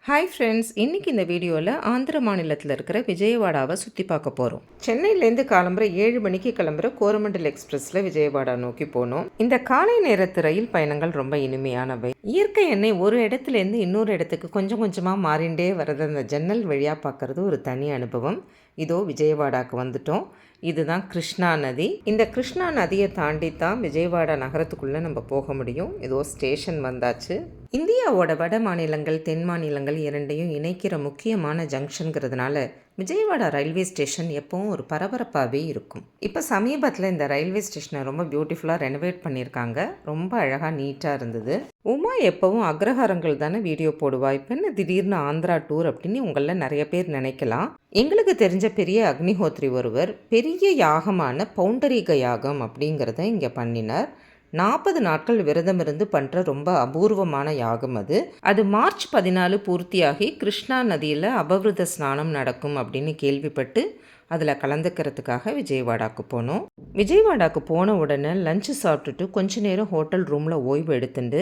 Hi friends, இன்றைக்கி இந்த வீடியோவில் ஆந்திர மாநிலத்தில் இருக்கிற விஜயவாடாவை சுற்றி பார்க்க போகிறோம். சென்னையிலேருந்து காலம்புற 7 மணிக்கு கிளம்புற கோரமண்டல் எக்ஸ்பிரஸில் விஜயவாடா நோக்கி போனோம். இந்த காலை நேரத்து ரயில் பயணங்கள் ரொம்ப இனிமையானவை. இயற்கை எண்ணெய் ஒரு இடத்துலேருந்து இன்னொரு இடத்துக்கு கொஞ்சம் கொஞ்சமாக மாறிண்டே வர்றது அந்த ஜன்னல் வழியாக பார்க்குறது ஒரு தனி அனுபவம். இதோ விஜயவாடாவுக்கு வந்துட்டோம். இதுதான் கிருஷ்ணா நதி. இந்த கிருஷ்ணா நதியை தாண்டி தான் விஜயவாடா நகரத்துக்குள்ளே நம்ம போக முடியும். இதோ ஸ்டேஷன் வந்தாச்சு. இந்தியாவோட வட மாநிலங்கள் தென் மாநிலங்கள் இரண்டையும் இணைக்கிற முக்கியமான ஜங்ஷனுங்கிறதுனால விஜயவாடா ரயில்வே ஸ்டேஷன் எப்பவும் ஒரு பரபரப்பாகவே இருக்கும். இப்போ சமீபத்தில் இந்த ரயில்வே ஸ்டேஷனை ரொம்ப பியூட்டிஃபுல்லாக ரெனோவேட் பண்ணியிருக்காங்க. ரொம்ப அழகாக நீட்டாக இருந்தது. உமா எப்பவும் அக்ரஹாரங்கள் தானே வீடியோ போடுவா, இப்போ என்ன திடீர்னு ஆந்திரா டூர் அப்படின்னு உங்களில் நிறைய பேர் நினைக்கலாம். எங்களுக்கு தெரிஞ்ச பெரிய அக்னிஹோத்ரி ஒருவர் பெரிய யாகமான பவுண்டரீக யாகம் அப்படிங்கிறத இங்கே பண்ணினார். 40 நாட்கள் விரதம் இருந்து பண்ணுற ரொம்ப அபூர்வமான யாகம் அது மார்ச் 14 பூர்த்தியாகி கிருஷ்ணா நதியில் அபவிருத ஸ்நானம் நடக்கும் அப்படின்னு கேள்விப்பட்டு அதில் கலந்துக்கிறதுக்காக விஜயவாடாவுக்கு போனோம். விஜயவாடாவுக்கு போன உடனே லஞ்சு சாப்பிட்டுட்டு கொஞ்ச நேரம் ஹோட்டல் ரூமில் ஓய்வு எடுத்துட்டு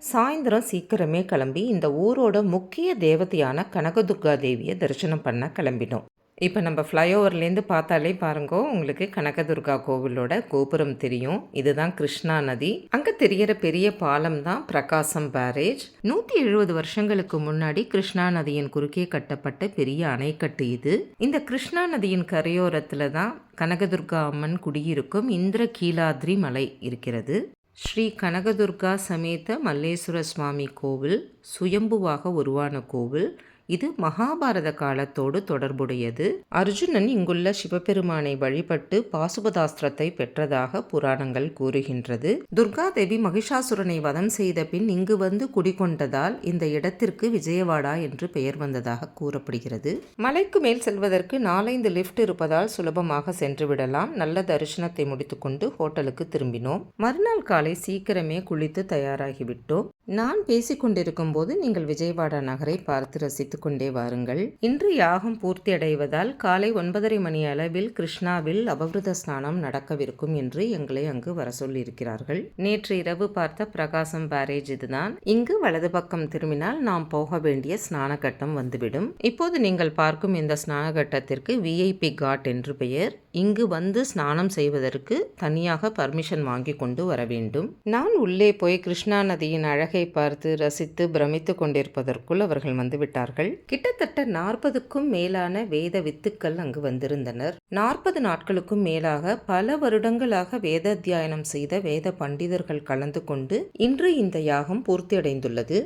சாயந்தரம் சீக்கிரமே கிளம்பி இந்த ஊரோட முக்கிய தேவதையான கனகதுர்கா தேவியை தரிசனம் பண்ண கிளம்பினோம். இப்போ நம்ம ஃப்ளைஓவர்லேருந்து பார்த்தாலே பாருங்கோ, உங்களுக்கு கனகதுர்கா கோவிலோட கோபுரம் தெரியும். இதுதான் கிருஷ்ணா நதி. அங்கே தெரிகிற பெரிய பாலம் தான் பிரகாசம் பேரேஜ். 170 வருஷங்களுக்கு முன்னாடி கிருஷ்ணா நதியின் குறுக்கே கட்டப்பட்ட பெரிய அணைக்கட்டு இது. இந்த கிருஷ்ணா நதியின் கரையோரத்தில் தான் கனகதுர்கா அம்மன் குடியிருக்கும் இந்திரகீலாத்ரி மலை இருக்கிறது. ஸ்ரீ கனகதுர்கா சமேத மல்லேஸ்வர சுவாமி கோவில் சுயம்புவாக உருவான கோவில். இது மகாபாரத காலத்தோடு தொடர்புடையது. அர்ஜுனன் இங்குள்ள சிவபெருமானை வழிபட்டு பாசுபதாஸ்திரத்தை பெற்றதாக புராணங்கள் கூறுகின்றது. துர்கா தேவி மகிஷாசுரனை வதம் செய்த பின் இங்கு வந்து குடிகொண்டதால் இந்த இடத்திற்கு விஜயவாடா என்று பெயர் வந்ததாக கூறப்படுகிறது. மலைக்கு மேல் செல்வதற்கு 4-5 லிஃப்ட் இருப்பதால் சுலபமாக சென்று விடலாம். நல்ல தரிசனத்தை முடித்துக்கொண்டு ஹோட்டலுக்கு திரும்பினோம். மறுநாள் காலை சீக்கிரமே குளித்து தயாராகிவிட்டோம். நான் பேசிக்கொண்டிருக்கும் போது நீங்கள் விஜயவாடா நகரை பார்த்து ரசித்து கொண்டே வாருங்கள். இன்று யாகம் பூர்த்தி அடைவதால் காலை 9:30 மணி அளவில் கிருஷ்ணாவில் அபவிருத ஸ்நானம் நடக்கவிருக்கும் என்று எங்களை அங்கு வர சொல்லியிருக்கிறார்கள். நேற்று இரவு பார்த்த பிரகாசம் பேரேஜ் இதுதான். இங்கு வலது பக்கம் திரும்பினால் நாம் போக வேண்டிய ஸ்நான கட்டம் வந்துவிடும். இப்போது நீங்கள் பார்க்கும் இந்த ஸ்நான கட்டத்திற்கு VIP காட் என்று பெயர். இங்கு வந்து ஸ்நானம் செய்வதற்கு தனியாக பர்மிஷன் வாங்கி கொண்டு வர வேண்டும். நான் உள்ளே போய் கிருஷ்ணா நதியின் அழகை பார்த்து ரசித்து பிரமித்து கொண்டிருப்பதற்குள் அவர்கள் வந்துவிட்டார்கள். கிட்டத்தட்ட 40க்கும் மேலான வேத வித்துக்கள் அங்கு வந்திருந்தனர். 40 நாட்களுக்கும் மேலாக பல வருடங்களாக வேத அத்தியாயனம் செய்த வேத பண்டிதர்கள் கலந்து கொண்டு இன்று இந்த யாகம் பூர்த்தியடைந்துள்ளது.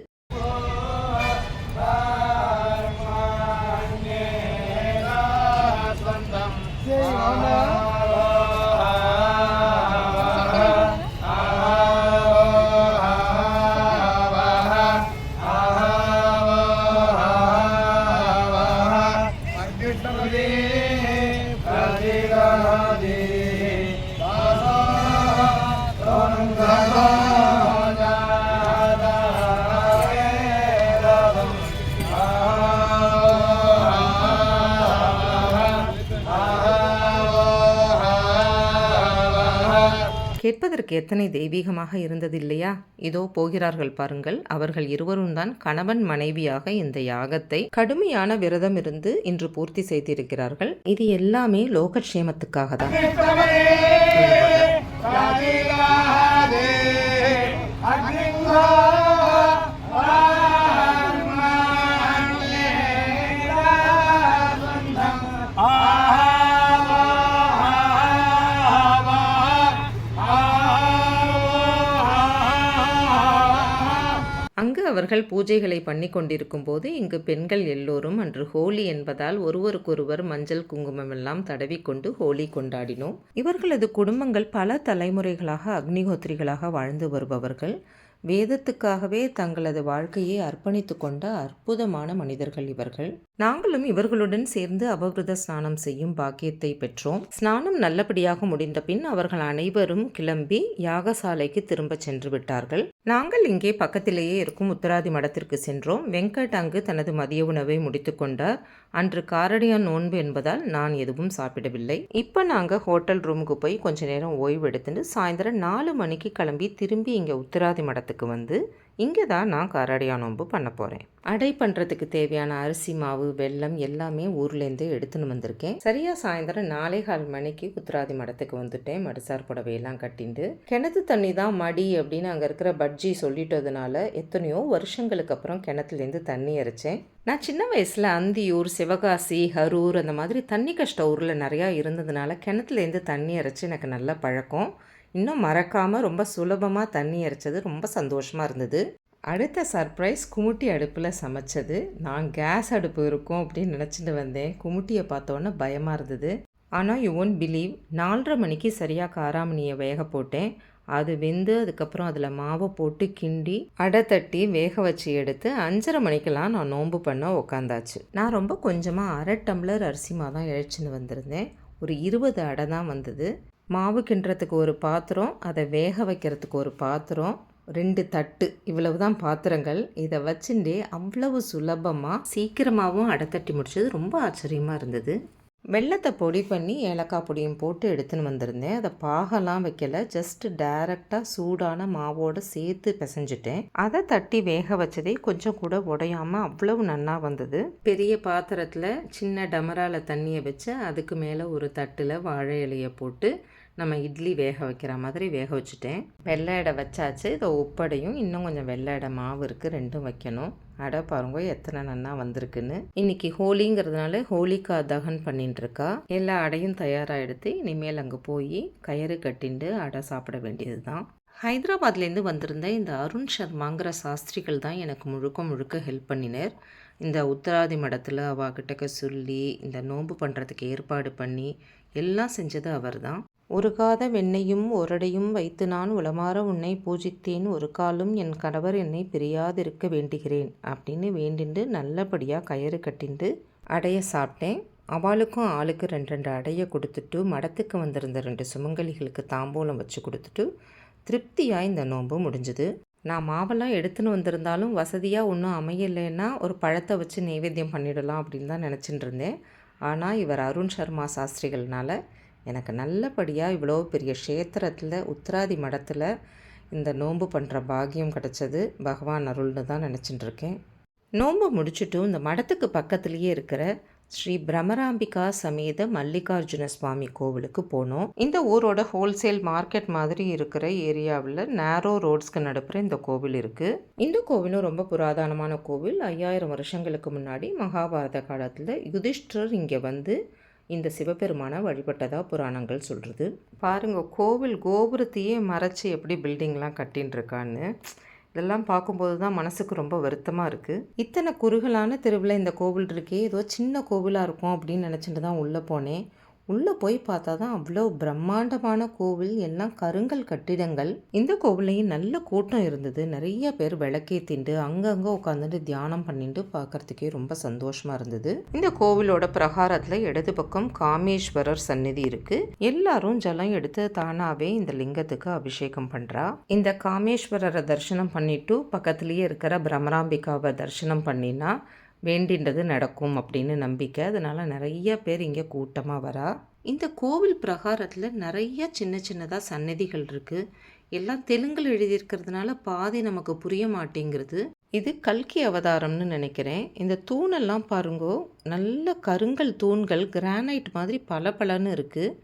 கேட்பதற்கு எத்தனை தெய்வீகமாக இருந்தது இல்லையா? இதோ போகிறார்கள் பாருங்கள். அவர்கள் இருவரும் தான் கணவன் மனைவியாக இந்த யாகத்தை கடுமையான விரதம் இருந்து இன்று பூர்த்தி செய்திருக்கிறார்கள். இது எல்லாமே லோகக்ஷேமத்துக்காக தான். அங்கு அவர்கள் பூஜைகளை பண்ணி கொண்டிருக்கும் போது இங்கு பெண்கள் எல்லோரும் அன்று ஹோலி என்பதால் ஒருவருக்கொருவர் மஞ்சள் குங்குமம் எல்லாம் தடவிக்கொண்டு ஹோலி கொண்டாடினோம். இவர்களது குடும்பங்கள் பல தலைமுறைகளாக அக்னிஹோத்ரிகளாக வாழ்ந்து வருபவர்கள். வேதத்துக்காகவே தங்களது வாழ்க்கையை அர்ப்பணித்து கொண்ட அற்புதமான மனிதர்கள் இவர்கள். நாங்களும் இவர்களுடன் சேர்ந்து அபவிருத ஸ்நானம் செய்யும் பாக்கியத்தை பெற்றோம். ஸ்நானம் நல்லபடியாக முடிந்த பின் அவர்கள் அனைவரும் கிளம்பி யாகசாலைக்கு திரும்ப சென்று விட்டார்கள். நாங்கள் இங்கே பக்கத்திலேயே இருக்கும் உத்தராதி மடத்திற்கு சென்றோம். வெங்கட் அங்கு தனது மதிய உணவை முடித்து கொண்டார். அன்று காரடியான் நோன்பு என்பதால் நான் எதுவும் சாப்பிடவில்லை. இப்போ நாங்கள் ஹோட்டல் ரூமுக்கு போய் கொஞ்ச நேரம் ஓய்வு எடுத்துட்டு சாயந்தரம் 4 மணிக்கு கிளம்பி திரும்பி இங்கே உத்தராதி மடத்துக்கு மடத்துக்கு வந்து இங்கே தான் நான் காரடையா நோன்பு பண்ண போகிறேன். அடை பண்ணுறதுக்கு தேவையான அரிசி மாவு, வெல்லம் எல்லாமே ஊர்லேருந்து எடுத்துன்னு வந்திருக்கேன். சரியாக சாயந்தரம் 4:15 மணிக்கு உத்திராதி மடத்துக்கு வந்துட்டேன். மடுசார் புடவையெல்லாம் கட்டிண்டு. கிணத்து தண்ணி தான் மடி அப்படின்னு அங்கே இருக்கிற பட்ஜி சொல்லிட்டதுனால எத்தனையோ வருஷங்களுக்கு அப்புறம் கிணத்துலேருந்து தண்ணி இறைச்சேன். நான் சின்ன வயசில் அந்தியூர், சிவகாசி, அரூர் அந்த மாதிரி தண்ணி கஷ்ட ஊரில் நிறையா இருந்ததுனால கிணத்துலேருந்து தண்ணி இறைச்சி எனக்கு நல்ல பழக்கம். இன்னும் மறக்காமல் ரொம்ப சுலபமாக தண்ணி இறைச்சது ரொம்ப சந்தோஷமாக இருந்தது. அடுத்த சர்ப்ரைஸ் குமுட்டி அடுப்பில் சமைச்சது. நான் கேஸ் அடுப்பு இருக்கும் அப்படின்னு நினச்சிட்டு வந்தேன். குமுட்டியை பார்த்தோன்னே பயமாக இருந்தது. ஆனால் யூ ஒன்ட் பிலீவ், 4:30 மணிக்கு சரியாக காராமணியை வேக போட்டேன். அது வெந்து அதுக்கப்புறம் அதில் மாவை போட்டு கிண்டி அடை தட்டி வேக வச்சு எடுத்து 5:30 மணிக்கெல்லாம் நான் நோன்பு பண்ண உக்காந்தாச்சு. நான் ரொம்ப கொஞ்சமாக 1/2 டம்ளர் அரிசி மாவு தான் இழைச்சின்னு வந்திருந்தேன். ஒரு 20 அடை தான் வந்தது. மாவு கிண்டுறதுக்கு ஒரு பாத்திரம், அதை வேக வைக்கிறதுக்கு ஒரு பாத்திரம், 2 தட்டு, இவ்வளவு தான் பாத்திரங்கள். இதை வச்சுட்டே அவ்வளவு சுலபமாக சீக்கிரமாகவும் அடை தட்டி முடிச்சது ரொம்ப ஆச்சரியமாக இருந்தது. வெல்லத்தை பொடி பண்ணி ஏலக்காய் பொடியும் போட்டு எடுத்துன்னு வந்திருந்தேன். அதை பாகலாம் வைக்கல, ஜஸ்ட் டைரெக்டாக சூடான மாவோடு சேர்த்து பிசைஞ்சிட்டேன். அதை தட்டி வேக வச்சதே கொஞ்சம் கூட உடையாமல் அவ்வளவு நன்னா வந்தது. பெரிய பாத்திரத்தில் சின்ன டமராவில் தண்ணியை வச்சு அதுக்கு மேலே ஒரு தட்டில் வாழை இலையை போட்டு நம்ம இட்லி வேக வைக்கிற மாதிரி வேக வச்சுட்டேன். வெள்ளை எடை வச்சாச்சு. இதை உப்படையும் இன்னும் கொஞ்சம் வெள்ளை எடை மாவு இருக்குது, ரெண்டும் வைக்கணும். அடை பாருங்க எத்தனை நன்னா வந்திருக்குன்னு. இன்னைக்கு ஹோலிங்கிறதுனால ஹோலிக்கா தகன் பண்ணிட்டு இருக்கா. எல்லா அடையும் தயாராக எடுத்து இனிமேல் அங்கே போய் கயிறு கட்டிண்டு அடை சாப்பிட வேண்டியது தான். ஹைதராபாத்லேருந்து வந்திருந்த இந்த அருண் சர்மாங்கிற சாஸ்திரிகள் தான் எனக்கு முழுக்க ஹெல்ப் பண்ணினர். இந்த உத்திராதி மடத்தில் அவகிட்டக்க சொல்லி இந்த நோன்பு பண்ணுறதுக்கு ஏற்பாடு பண்ணி எல்லாம் செஞ்சது அவர் தான். உருகாத வெண்ணையும் ஒரடையும் வைத்து நான் உளமாற உன்னை பூஜித்தேன், ஒரு காலும் என் கணவர் என்னை பிரியாதிருக்க வேண்டுகிறேன் அப்படின்னு வேண்டிண்டு நல்லபடியாக கயிறு கட்டிண்டு அடைய சாப்பிட்டேன். அவளுக்கும் ஆளுக்கு 2 அடையை கொடுத்துட்டு மடத்துக்கு வந்திருந்த 2 சுமங்கலிகளுக்கு தாம்பூலம் வச்சு கொடுத்துட்டு திருப்தியாக இந்த நோன்பு முடிஞ்சுது. நான் மாவெல்லாம் எடுத்துன்னு வந்திருந்தாலும் வசதியாக ஒன்றும் அமையலைன்னா ஒரு பழத்தை வச்சு நைவேத்தியம் பண்ணிடலாம் அப்படின்னு தான் நினச்சிட்டு இருந்தேன். ஆனால் இவர் அருண் சர்மா சாஸ்திரிகள்னால எனக்கு நல்லபடியாக இவ்வளோ பெரிய க்ஷேத்திரத்தில் உத்திராதி மடத்தில் இந்த நோன்பு பண்ணுற பாக்கியம் கிடச்சது. பகவான் அருள்னு தான் நினச்சிட்டு இருக்கேன். நோன்பு முடிச்சுட்டு இந்த மடத்துக்கு பக்கத்துலேயே இருக்கிற ஸ்ரீ பிரமராம்பிகா சமேத மல்லிகார்ஜுன சுவாமி கோவிலுக்கு போனோம். இந்த ஊரோட ஹோல்சேல் மார்க்கெட் மாதிரி இருக்கிற ஏரியாவில் நேரோ ரோட்ஸ்க்கு நடுப்புற இந்த கோவில் இருக்குது. இந்த கோவிலும் ரொம்ப புராதனமான கோவில். 5000 வருஷங்களுக்கு முன்னாடி மகாபாரத காலத்தில் யுதிஷ்டர் இங்கே வந்து இந்த சிவபெருமானை வழிபட்டதாக புராணங்கள் சொல்கிறது. பாருங்கள், கோவில் கோபுரத்தையே மறைச்சி எப்படி பில்டிங்லாம் கட்டின்னு இருக்கான்னு. இதெல்லாம் பார்க்கும்போது தான் மனசுக்கு ரொம்ப வருத்தமாக இருக்குது. இத்தனை குறுகலான தெருவில் இந்த கோவில் இருக்கே, ஏதோ சின்ன கோவிலாக இருக்கும் அப்படின்னு நினச்சிட்டு தான் உள்ளே போனேன். உள்ளே போய் பார்த்தா தான் அவ்வளோ பிரம்மாண்டமான கோவில், எல்லாம் கருங்கல் கட்டிடங்கள். இந்த கோவிலையும் நல்ல கூட்டம் இருந்தது. நிறைய பேர் விளக்கேற்றிண்டு அங்கங்கே உட்காந்துட்டு தியானம் பண்ணிட்டு பார்க்கறதுக்கே ரொம்ப சந்தோஷமாக இருந்தது. இந்த கோவிலோட பிரகாரத்தில் இடது பக்கம் காமேஸ்வரர் சந்நிதி இருக்குது. எல்லாரும் ஜலம் எடுத்து தானாகவே இந்த லிங்கத்துக்கு அபிஷேகம் பண்ணுறா. இந்த காமேஸ்வரரை தரிசனம் பண்ணிட்டு பக்கத்துலேயே இருக்கிற பிரமராம்பிகாவை தரிசனம் பண்ணினா வேண்டின்றது நடக்கும் அப்படின்னு நம்பிக்கை. அதனால் நிறைய பேர் இங்கே கூட்டமாக வரா. இந்த கோவில் பிரகாரத்தில் நிறைய சின்னதாக சன்னதிகள் இருக்குது. எல்லாம் தெலுங்கில் எழுதியிருக்கிறதுனால பாதி நமக்கு புரிய மாட்டேங்கிறது. இது கல்கி அவதாரம்னு நினைக்கிறேன். இந்த தூணெல்லாம் பாருங்கோ, நல்ல கருங்கல் தூண்கள், கிரானைட் மாதிரி பளபளன்னு இருக்குது.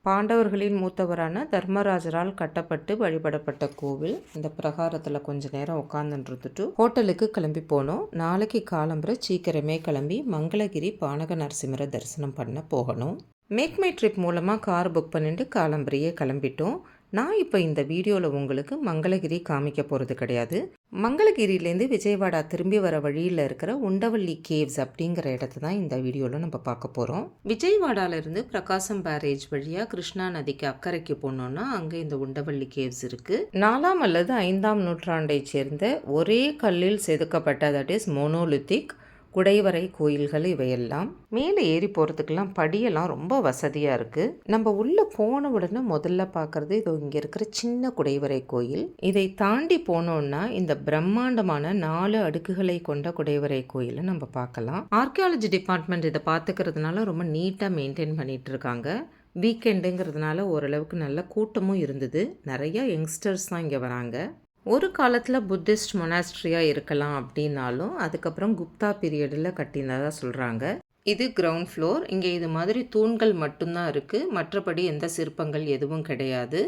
பாண்டவர்களின் மூத்தவரான தர்மராஜரால் கட்டப்பட்டு வழிபடப்பட்ட கோவில். இந்த பிரகாரத்தில் கொஞ்ச நேரம் உட்காந்துட்டு ஹோட்டலுக்கு கிளம்பி போனோம். நாளைக்கு காலம்புற சீக்கிரமே கிளம்பி மங்களகிரி பானக நரசிம்மரை தரிசனம் பண்ண போகணும். மேக் மை ட்ரிப் மூலமாக கார் புக் பண்ணிட்டு காலம்புறையே கிளம்பிட்டோம். நான் இப்போ இந்த வீடியோவில் உங்களுக்கு மங்களகிரி காமிக்க போகிறது கிடையாது. மங்களகிரியிலேருந்து விஜயவாடா திரும்பி வர வழியில் இருக்கிற உண்டவள்ளி கேவ்ஸ் அப்படிங்கிற இடத்த தான் இந்த வீடியோவில் நம்ம பார்க்க போகிறோம். விஜயவாடாவிலேருந்து பிரகாசம் பேரேஜ் வழியாக கிருஷ்ணா நதிக்கு அக்கறைக்கு போனோன்னா அங்கே இந்த உண்டவள்ளி கேவ்ஸ் இருக்குது. 4ஆம் அல்லது 5ஆம் நூற்றாண்டை சேர்ந்த ஒரே கல்லில் செதுக்கப்பட்ட, தட் இஸ் மோனோலித்திக் குடைவரை கோயில்கள் இவையெல்லாம். மேலே ஏறி போகிறதுக்கெல்லாம் படியெல்லாம் ரொம்ப வசதியாக இருக்குது. நம்ம உள்ளே போன உடனே முதல்ல பார்க்குறது இதோ இங்கே இருக்கிற சின்ன குடைவரை கோயில். இதை தாண்டி போனோன்னா இந்த பிரம்மாண்டமான 4 அடுக்குகளை கொண்ட குடைவரை கோயிலை நம்ம பார்க்கலாம். ஆர்கியாலஜி டிபார்ட்மெண்ட் இதை பார்த்துக்கிறதுனால ரொம்ப நீட்டாக மெயின்டைன் பண்ணிகிட்டு இருக்காங்க. வீக்கெண்டுங்கிறதுனால ஓரளவுக்கு நல்ல கூட்டமும் இருந்தது. நிறையா யங்ஸ்டர்ஸ் தான் இங்கே வராங்க. ஒரு காலத்தில் புத்திஸ்ட் மொனாஸ்ட்ரியாக இருக்கலாம் அப்படின்னாலும் அதுக்கப்புறம் குப்தா பீரியடில் கட்டினதாக சொல்கிறாங்க. இது கிரவுண்ட் ஃப்ளோர். இங்கே இது மாதிரி தூண்கள் மட்டும்தான் இருக்குது, மற்றபடி எந்த சிற்பங்கள் எதுவும் கிடையாது.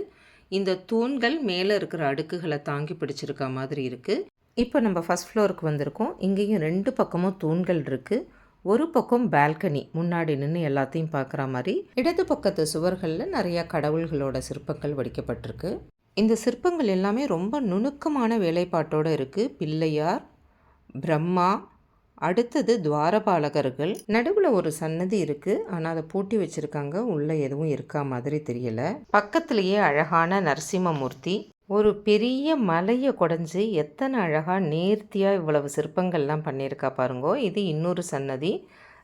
இந்த தூண்கள் மேலே இருக்கிற அடுக்குகளை தாங்கி பிடிச்சிருக்க மாதிரி இருக்குது. இப்போ நம்ம ஃபஸ்ட் ஃப்ளோருக்கு வந்திருக்கோம். இங்கேயும் 2 பக்கமும் தூண்கள் இருக்குது. ஒரு பக்கம் பால்கனி, முன்னாடி நின்று எல்லாத்தையும் பார்க்குற மாதிரி. இடது பக்கத்து சுவர்களில் நிறையா கடவுள்களோட சிற்பங்கள் வடிக்கப்பட்டிருக்கு. இந்த சிற்பங்கள் எல்லாமே ரொம்ப நுணுக்கமான வேலைப்பாட்டோடு இருக்குது. பிள்ளையார், பிரம்மா, அடுத்தது துவாரபாலகர்கள், நடுவில் ஒரு சன்னதி இருக்குது, ஆனால் அதை பூட்டி வச்சுருக்காங்க, உள்ளே எதுவும் இருக்கா மாதிரி தெரியல. பக்கத்துலேயே அழகான நரசிம்மமூர்த்தி, ஒரு பெரிய மலையை குடைஞ்சி எத்தனை அழகாக நேர்த்தியாக இவ்வளவு சிற்பங்கள்லாம் பண்ணியிருக்கா பாருங்கோ. இது இன்னொரு சன்னதி.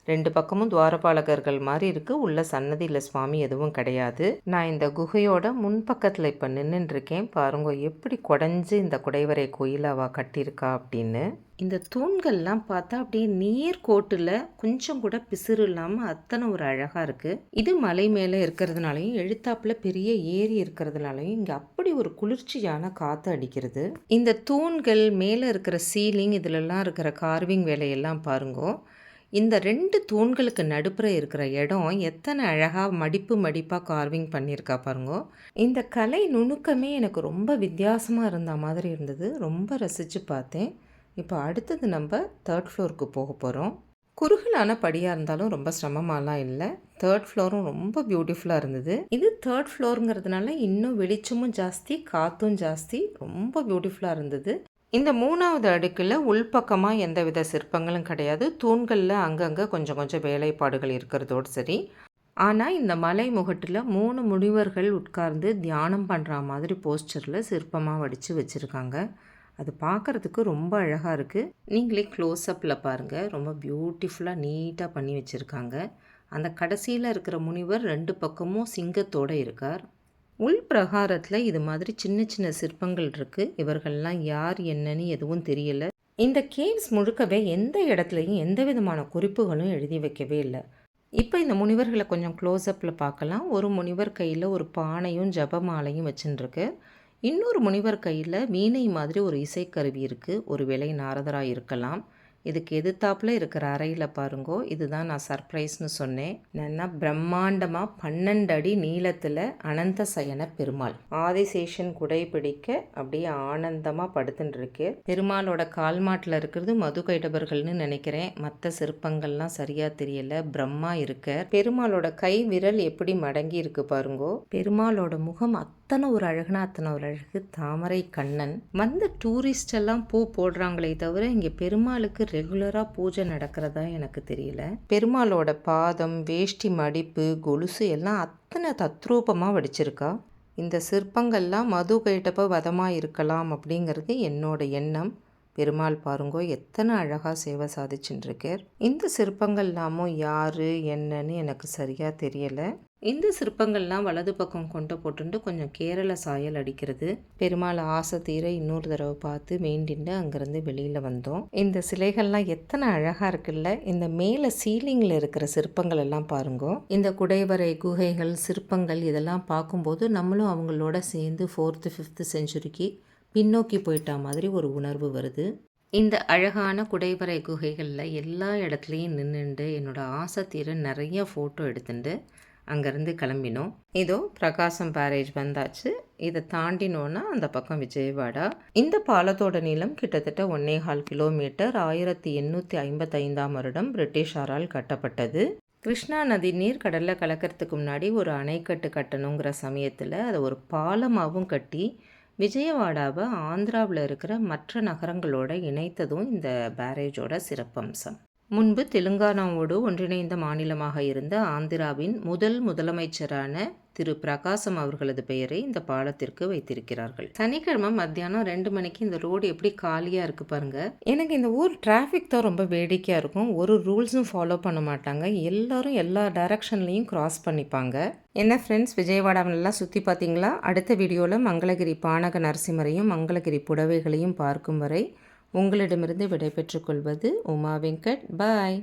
2 பக்கமும் துவாரபாலகர்கள் மாதிரி இருக்குது. உள்ள சன்னதியில் சுவாமி எதுவும் கிடையாது. நான் இந்த குகையோட முன்பக்கத்தில் இப்போ நின்றுருக்கேன். பாருங்க எப்படி குடைஞ்சி இந்த குடைவரை கோயிலாவா கட்டியிருக்கா அப்படின்னு. இந்த தூண்கள்லாம் பார்த்தா அப்படியே நேர்கோட்டில் கொஞ்சம் கூட பிசுறு இல்லாமல் அத்தனை ஒரு அழகாக இருக்குது. இது மலை மேலே இருக்கிறதுனாலையும் எழுத்தாப்பில் பெரிய ஏரி இருக்கிறதுனாலையும் இங்கே அப்படி ஒரு குளிர்ச்சியான காற்று அடிக்கிறது. இந்த தூண்கள் மேலே இருக்கிற சீலிங் இதிலெல்லாம் இருக்கிற கார்விங் வேலையெல்லாம் பாருங்கோ. இந்த 2 தூண்களுக்கு நடுப்புற இருக்கிற இடம் எத்தனை அழகாக மடிப்பாக கார்விங் பண்ணியிருக்கா பாருங்கோ. இந்த கலை நுணுக்கமே எனக்கு ரொம்ப வித்தியாசமாக இருந்த மாதிரி இருந்தது. ரொம்ப ரசித்து பார்த்தேன். இப்போ அடுத்தது நம்ம 3rd ஃப்ளோருக்கு போக போகிறோம். குறுகலான படியாக இருந்தாலும் ரொம்ப சிரமமாலாம் இல்லை. 3rd ஃப்ளோரும் ரொம்ப பியூட்டிஃபுல்லாக இருந்தது. இது 3rd ஃப்ளோருங்கிறதுனால இன்னும் வெளிச்சமும் ஜாஸ்தி, காற்றும் ஜாஸ்தி, ரொம்ப பியூட்டிஃபுல்லாக இருந்தது. இந்த 3வது அடுக்கில் உள்பக்கமாக எந்தவித சிற்பங்களும் கிடையாது. தூண்களில் அங்கங்கே கொஞ்சம் கொஞ்சம் வேலைப்பாடுகள் இருக்கிறதோடு சரி. ஆனால் இந்த மலை முகட்டில் 3 முனிவர்கள் உட்கார்ந்து தியானம் பண்ணுற மாதிரி போஸ்டரில் சிற்பமாக வடித்து வச்சுருக்காங்க. அது பார்க்குறதுக்கு ரொம்ப அழகாக இருக்குது. நீங்களே க்ளோஸ்அப்பில் பாருங்கள், ரொம்ப பியூட்டிஃபுல்லாக நீட்டாக பண்ணி வச்சுருக்காங்க. அந்த கடைசியில் இருக்கிற முனிவர் 2 பக்கமும் சிங்கத்தோடு இருக்கார். உள் பிரகாரத்தில் இது மாதிரி சின்ன சின்ன சிற்பங்கள் இருக்குது. இவர்கள்லாம் யார் என்னன்னு எதுவும் தெரியல. இந்த கேவ்ஸ் முழுக்கவே எந்த இடத்துலையும் எந்த விதமான குறிப்புகளும் எழுதி வைக்கவே இல்லை. இப்போ இந்த முனிவர்களை கொஞ்சம் க்ளோஸ்அப்பில் பார்க்கலாம். ஒரு முனிவர் கையில் ஒரு பானையும் ஜபமாலையும் வச்சுருக்கு. இன்னொரு முனிவர் கையில் வீணை மாதிரி ஒரு இசைக்கருவி இருக்குது. ஒரு வேளை நாரதராக இருக்கலாம். இதுக்கு எதிர்த்தாப்பில் இருக்கிற அறையில் பாருங்கோ, இதுதான் நான் சர்ப்ரைஸ்னு சொன்னேன். என்னென்னா பிரம்மாண்டமாக 12 அடி நீளத்தில் அனந்த சயன பெருமாள் ஆதிசேஷன் குடை பிடிக்க அப்படியே ஆனந்தமாக படுத்துட்டுருக்கு. பெருமாளோட கால்மாட்டில் இருக்கிறது மது கைடபர்கள்னு நினைக்கிறேன். மற்ற சிற்பங்கள்லாம் சரியாக தெரியல. பிரம்மா இருக்க, பெருமாளோட கை விரல் எப்படி மடங்கி இருக்கு பாருங்கோ. பெருமாளோட முகம் அத்தனை ஒரு அழகுனா அத்தனை ஒரு அழகு. தாமரை கண்ணன். வந்து டூரிஸ்ட் எல்லாம் பூ போடுறாங்களே தவிர இங்கே பெருமாளுக்கு ரெகுலராக பூஜை நடக்கிறதா எனக்கு தெரியல. பெருமாளோட பாதம், வேஷ்டி மடிப்பு, கொலுசு எல்லாம் அத்தனை தத்ரூபமாக வடிச்சிருக்கா. இந்த சிற்பங்கள்லாம் மது கைட்டப்ப வதமாக இருக்கலாம் அப்படிங்கிறது என்னோட எண்ணம். பெருமாள் பாருங்கோ எத்தனை அழகாக சேவை சாதிச்சுட்டுருக்கார். இந்த சிற்பங்கள்லாமும் யார் என்னன்னு எனக்கு சரியாக தெரியலை. இந்த சிற்பங்கள்லாம் வலது பக்கம் கொண்டு போட்டுட்டு கொஞ்சம் கேரள சாயல் அடிக்கிறது. பெருமாள் ஆசை தீர இன்னொரு தடவை பார்த்து வேண்டிட்டு அங்கேருந்து வெளியில் வந்தோம். இந்த சிலைகள்லாம் எத்தனை அழகாக இருக்குல்ல. இந்த மேலே சீலிங்கில் இருக்கிற சிற்பங்கள் எல்லாம் பாருங்கோ. இந்த குடைவரை குகைகள் சிற்பங்கள் இதெல்லாம் பார்க்கும்போது நம்மளும் அவங்களோட சேர்ந்து 4th 5th செஞ்சுரிக்கு பின்னோக்கி போயிட்டா மாதிரி ஒரு உணர்வு வருது. இந்த அழகான குடைவரை குகைகளில் எல்லா இடத்துலையும் நின்றுண்டு என்னோட ஆசை தீர நிறைய ஃபோட்டோ எடுத்துட்டு அங்கேருந்து கிளம்பினோம். இதோ பிரகாசம் பேரேஜ் வந்தாச்சு. இதை தாண்டினோன்னா அந்த பக்கம் விஜயவாடா. இந்த பாலத்தோட நீளம் கிட்டத்தட்ட 1.25 கிலோமீட்டர். 1855ஆம் வருடம் பிரிட்டிஷாரால் கட்டப்பட்டது. கிருஷ்ணா நதி நீர் கடலில் கலக்கிறதுக்கு முன்னாடி ஒரு அணைக்கட்டு கட்டணுங்கிற சமயத்தில் அதை ஒரு பாலமாகவும் கட்டி விஜயவாடாவை ஆந்திராவில் இருக்கிற மற்ற நகரங்களோட இணைத்ததும் இந்த பேரேஜோட சிறப்பம்சம். முன்பு தெலுங்கானாவோடு ஒன்றிணைந்த மாநிலமாக இருந்த ஆந்திராவின் முதலமைச்சரான திரு பிரகாசம் அவர்களது பெயரை இந்த பாலத்திற்கு வைத்திருக்கிறார்கள். சனிக்கிழமை மத்தியானம் 2 மணிக்கு இந்த ரோடு எப்படி காலியாக இருக்குது பாருங்க. எனக்கு இந்த ஊர் டிராஃபிக் தான் ரொம்ப வேடிக்கையாக இருக்கும். ஒரு ரூல்ஸும் ஃபாலோ பண்ண மாட்டாங்க. எல்லாரும் எல்லா டைரக்ஷன்லையும் கிராஸ் பண்ணிப்பாங்க. என்ன ஃப்ரெண்ட்ஸ், விஜயவாடாவிலெல்லாம் சுற்றி பார்த்தீங்களா? அடுத்த வீடியோவில் மங்களகிரி பானக நரசிம்மரையும் மங்களகிரி புடவைகளையும் பார்க்கும் வரை உங்களிடமிருந்து விடைபெற்றுக் கொள்வது உமா வெங்கட். பாய்.